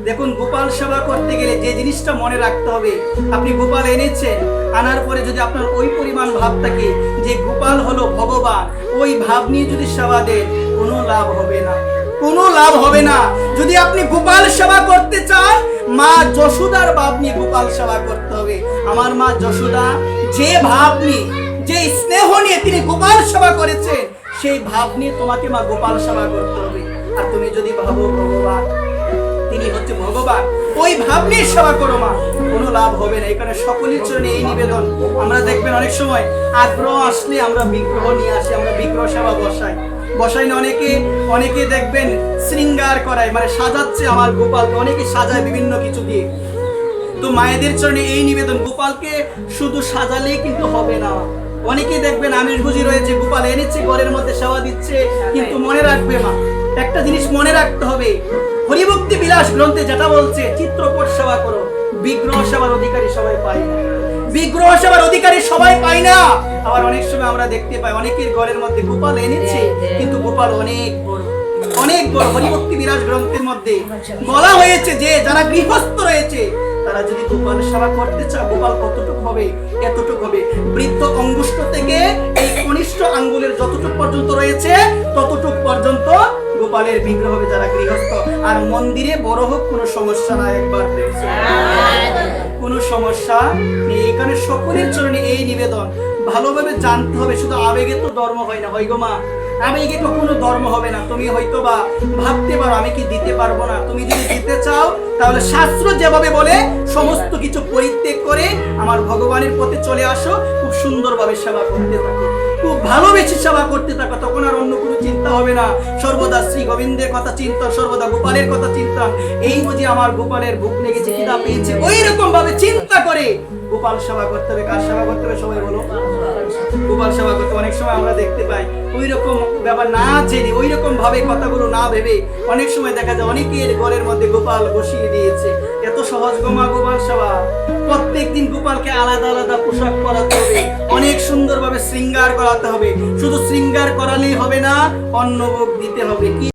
দেখুন, গোপাল সেবা করতে গেলে যে জিনিসটা মনে রাখতে হবে, আপনি গোপাল এনেছেন, আনার পরে যদি আপনার ওই পরিমাণ ভাব থাকে যে গোপাল হলো ভগবান, ওই ভাব নিয়ে যদি সেবা দেন, কোনো লাভ হবে না, কোনো লাভ হবে না। যদি আপনি গোপাল সেবা করতে চান, মা যশোদার ভাব নিয়ে গোপাল সেবা করতে হবে। আমার মা যশোদা যে ভাব নিয়ে, যে স্নেহ নিয়ে তিনি গোপাল সেবা করেছে, সেই ভাব নিয়ে তোমাকে মা গোপাল সেবা করতে হবে। আর তুমি যদি ভাবো ভগবান তিনি হচ্ছে ভগবান, ওই ভাব নিয়ে সেবা করো মা, কোনো লাভ হবে না। এখানে সকলের জন্য এই নিবেদন। আমরা দেখবেন অনেক সময় আগ্রহ আসলে আমরা বিগ্রহ নিয়ে আসি, আমরা বিগ্রহ সেবা বসাই না। অনেকে দেখবেন শৃঙ্গার করায়, মানে সাজাচ্ছে আমার গোপালকে, অনেকে সাজায় বিভিন্ন কিছু দিয়ে। তো মায়েদের চরণে এই নিবেদন, গোপালকে শুধু সাজালেই কিন্তু হবে না। অনেকে দেখবেন আমিষভোজী রয়েছে, গোপাল এনেছে ঘরের মধ্যে সেবা দিচ্ছে, কিন্তু মনে রাখবে মা, একটা জিনিস মনে রাখতে হবে, হরিভক্তি বিলাস গ্রন্থে যেটা বলছে, চিত্রপট সেবা করো, বিগ্রহ সেবার অধিকারী সবাই পায় না, বিগ্রহ সেবার অধিকারী সবাই পায় না। আবার অনেক সময় আমরা দেখতে পাই অনেকের ঘরের মধ্যে গোপাল এনেছে, কিন্তু গোপাল অনেক বড়, অনেক বড়। হরিভক্তি বিলাস গ্রন্থের মধ্যে বলা হয়েছে যে যারা গৃহস্থ রয়েছে, তারা যদি গোপাল সেবা করতে চায়, গোপাল কতটুকু হবে, এতটুকু হবে। বৃদ্ধ অঙ্গুষ্ঠ থেকে এই কনিষ্ঠ আঙ্গুলের যতটুকু পর্যন্ত রয়েছে, ততটুকু পর্যন্ত গোপালের বিগ্রহ হবে যারা গৃহস্থ। আর মন্দিরে বড় হোক কোনো সমস্যা নাই, একবার কোনো সমস্যা নেই। এখানে সকলের চরণে এই নিবেদন, ভালোভাবে জানতে হবে। শুধু আবেগে তো ধর্ম হয় না, হয় গো মা, আবেগে কখনো ধর্ম হবে না। তুমি হয়তো বা ভাবতে পারো আমি কি দিতে পারবো না, তুমি যদি দিতে চাও তাহলে শাস্ত্র যেভাবে বলে সমস্ত কিছু পরিত্যাগ করে আমার ভগবানের পথে চলে আসো, খুব সুন্দরভাবে সেবা করতে থাকো, খুব ভালোবেসে সেবা করতে থাকো, তখন আর অন্য কোনো চিন্তা হবে না। সর্বদা শ্রী গোবিন্দের কথা চিন্তা, সর্বদা গোপালের কথা চিন্তা। এই বুঝি আমার গোপালের ভুক লেগেছে, খিদা পেয়েছে, ওই রকম ভাবে চিন্তা করে গোপাল সেবা করতে হবে। কার সেবা করতে হবে সবাই বলো? গোপাল সেবা করতে। অনেক সময় আমরা দেখতে পাই ওই রকম ব্যাপার না জেনে, ওই রকম ভাবে কথাগুলো না ভেবে অনেক সময় দেখা যায় অনেকের ঘরের মধ্যে গোপাল বসিয়ে দিয়েছে। এত সহজ গোমা গোপাল সেবা? প্রত্যেকদিন গোপালকে আলাদা আলাদা পোশাক পরাতে হবে, অনেক সুন্দরভাবে শৃঙ্গার করাতে হবে। শুধু শৃঙ্গার করালেই হবে না, অন্নভোগ দিতে হবে। কি